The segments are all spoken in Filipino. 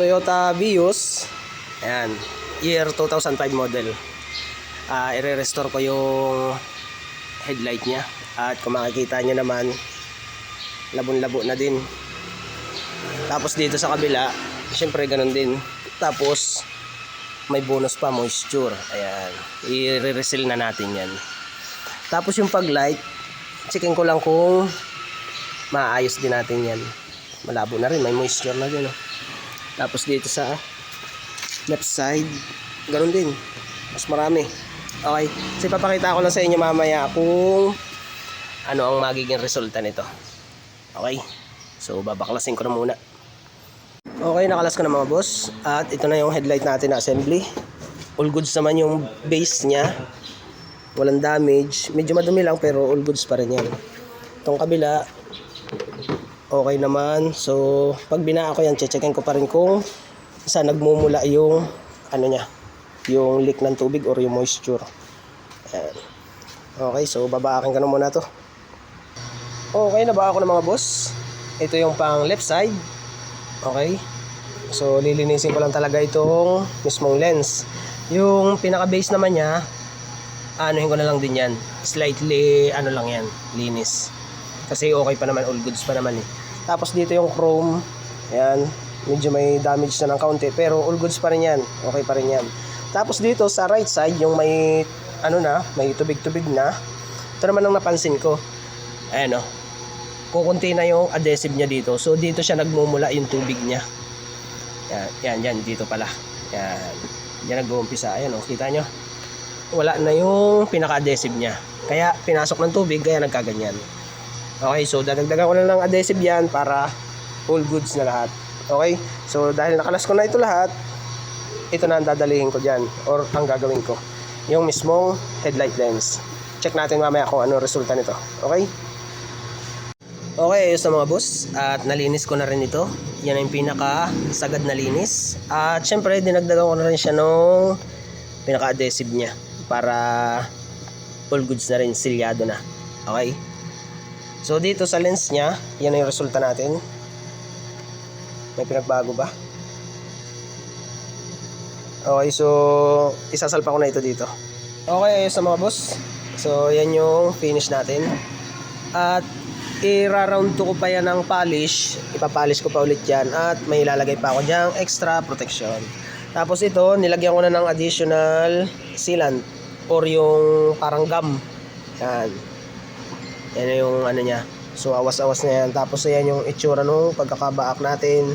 Toyota Vios. Ayan, year 2005 model. I-restore ko yung headlight niya. At kung makikita nyo naman, labon-labo na din. Tapos dito sa kabila, syempre ganun din. Tapos may bonus pa, moisture. Ayan, i-reseal na natin yan. Tapos yung pag-light, checkin ko lang kung maayos din natin yan. Malabo na rin, may moisture na din. Tapos dito sa left side, ganun din, mas marami. Okay, so ipapakita ko lang sa inyo mamaya kung ano ang magiging resulta nito. Okay, so babaklasin ko na muna. Okay, nakalas ko na mga boss. At ito na yung headlight natin na assembly. All goods naman yung base nya, walang damage. Medyo madumi lang pero all goods pa rin yan. Itong kabila okay naman. So pag binaa ko yan, checkin ko pa rin kung saan nagmumula yung ano nya, yung leak ng tubig or yung moisture. Ayan. Okay, so babaakin ko na muna to. Okay, nabaa ko na mga boss. Ito yung pang left side. Okay, so lilinisin ko lang talaga itong mismong lens. Yung pinaka base naman nya, anuhin ko na lang din yan, slightly ano lang yan, linis. Kasi okay pa naman, all goods pa naman eh. Tapos dito yung chrome, ayan, medyo may damage na ng kaunti, pero all goods pa rin yan, okay pa rin yan. Tapos dito sa right side, yung may ano na, may tubig-tubig na, ito naman ang napansin ko. Ayan o, kukunti na yung adhesive nya dito. So dito siya nagmumula yung tubig nya. Yan, dito pala. Yan, yan nag-uumpisa. Ayan o, kita nyo, wala na yung pinaka-adhesive nya. Kaya pinasok ng tubig, kaya nagkaganyan. Okay, so dadagdagan ko na ng adhesive yan para all goods na lahat. Okay, so dahil nakalas ko na ito lahat, ito na ang dadalihin ko dyan, or ang gagawin ko, yung mismong headlight lens. Check natin mamaya kung ano resulta nito. Okay, okay, ayos na mga boss. At nalinis ko na rin ito. Yan ang pinaka sagad na linis. At syempre dinagdagan ko na rin siya nung pinaka adhesive nya para all goods na rin, silyado na. Okay, so dito sa lens nya, yan ang resulta natin. May pinagbago ba? Okay, so isasalpa ko na ito dito. Okay, ayos na mga boss. So yan yung finish natin. At i-round to ko pa yan ng polish. Ipapolish ko pa ulit yan. At may ilalagay pa ako dyang extra protection. Tapos ito, nilagyan ko na ng additional sealant or yung parang gum. Yan, yan yung ano nya. So awas-awas na yan. Tapos yan yung itsura nung pagkakabaak natin.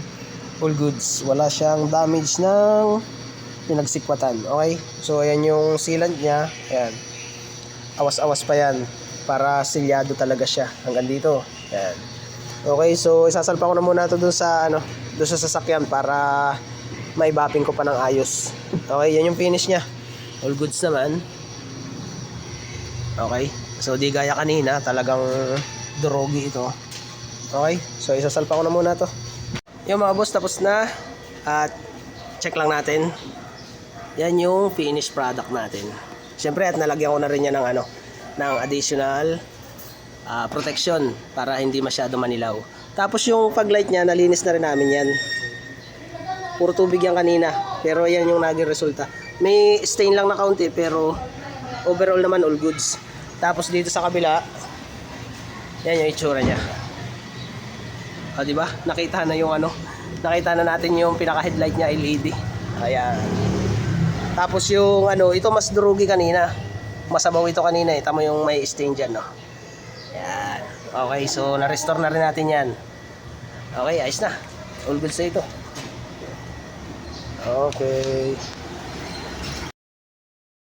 All goods, wala siyang damage ng pinagsikwatan. Okay, so ayan yung sealant nya. Ayan, awas-awas pa yan para silyado talaga siya hanggang dito. Ayan. Okay, so isasalpa ko na muna ito dun sa ano, dun sa sasakyan para maibapin ko pa ng ayos. Okay, yan yung finish nya. All goods naman. Okay, so di gaya kanina, talagang drogi ito. Okay, so isasalpa ko na muna to. Yung mga boss, tapos na. At check lang natin. Yan yung finished product natin. Siyempre at nalagyan ko na rin yan ng ano, ng additional protection para hindi masyado manilaw. Tapos yung paglight nya, nalinis na rin namin yan. Puro tubig yan kanina, pero yan yung naging resulta. May stain lang na kaunti, pero overall naman all goods. Tapos dito sa kabila, yan yung itsura nya. O diba? Nakita na yung ano, nakita na natin yung pinaka headlight nya, LED. Ayan. Tapos yung ano, ito mas drugi kanina. Masabaw ito kanina eh. Tama yung may stain dyan, no? Ayan. Okay, so na-restore na rin natin yan. Okay, ayos na. All goods na ito. Okay.